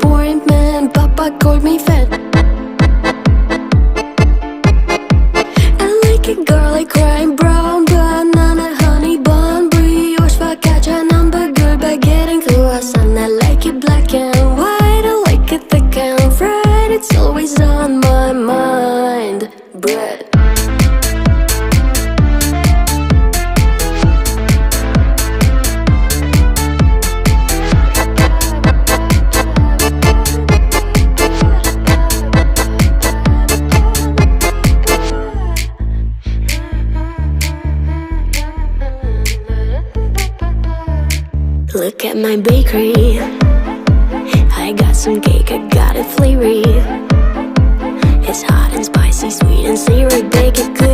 disappointment. Papa called me fat. I like it garlic, crime brown, banana, honey bun, brioche, focaccia, number good by getting through us. And I like it black and white, I like it thick and fried. It's always on my mind. Bread. Look at my bakery. I got some cake, I got it flavory. It's hot and spicy, sweet and savory. Bake it, cook